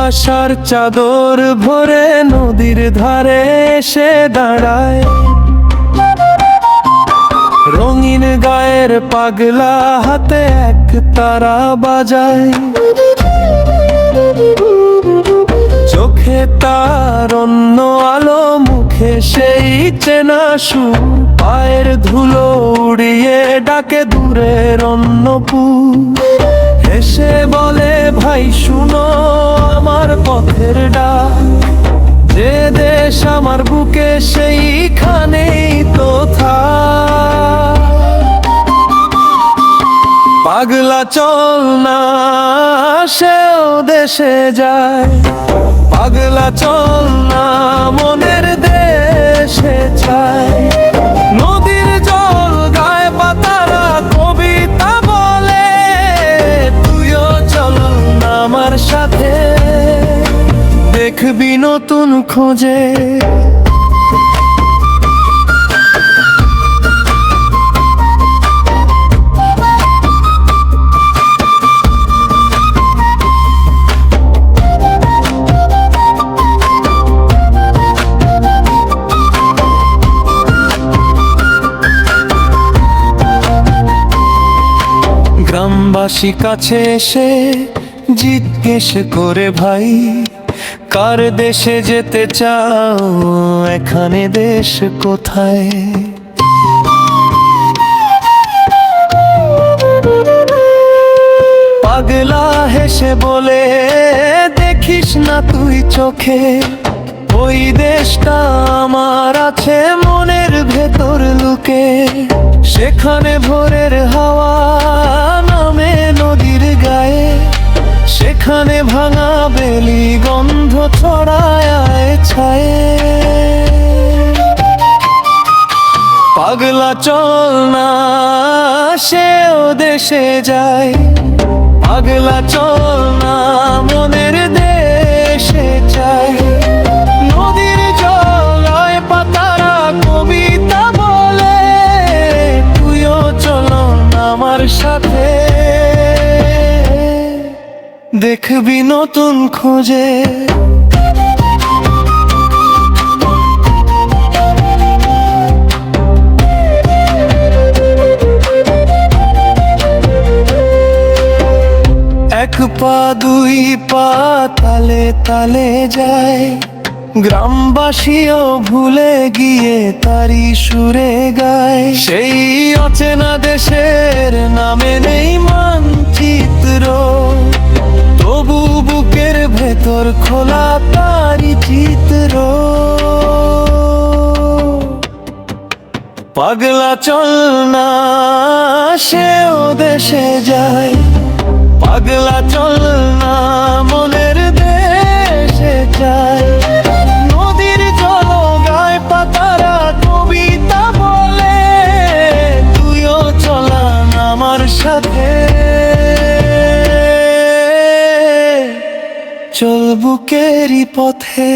ভালোবাসার চাদর ভরে নদীর ধারে এসে দাঁড়ায়। রঙিন গায়ের পাগলা হাতে এক তারা বাজায়। চোখে তার অন্য আলো, মুখে সেই চেনা সুর। পায়ের ধুলো উড়িয়ে ডাকে দূরের অন্নপুর। হেসে বলে, ভাই শুনো আমার পথের ডাক। যে দেশ আমার বুকে সেইখানেই তো থাক। পাগলা চল না সেও দেশে যায়। পাগলা চল না মনের দেশে চায়। নদীর জল গায়ে পাতারা কবিতা বলে, তুইও চল না আমার সাথে, দেখবি নতুন খোঁজে। গ্রামবাসী কাছে এসে জিজ্ঞেস করে, ভাই কার দেশে যেতে চাও, এখানে দেশ কোথায়? পাগলা হেসে বলে, দেখিস না তুই চোখে, ওই দেশটা আমার আছে মনের ভেতর লুকে। সেখানে ভোরের হাওয়া নামে নদীর গায়ে, সেখানে ভাঙা বেলি গন্ধ ছড়ায় ছায়ে। পাগলা চল না সেও দেশে যায়। পাগলা চল না মনের দেশে চায়। নদীর জলায় পাতারা কবিতা বলে, তুইও চল না আমার সাথে, দেখবি নতুন খোঁজে। এক পা দুই পা তালে তালে যায়। গ্রামবাসীও ভুলে গিয়ে তারি সুরে গায়। সেই অচেনা দেশের নামে নেই মানচিত্র, তবু বুকের ভেতর খোলা তারি চিত্র। পাগলা চল না সেও দেশে যায়। পাগলা চল না মনের দেশে চায়। নদীর জল গায়ে পাতারা কবিতা বলে, তুইও চল না আমার সাথে, চল বুকেরই পথে।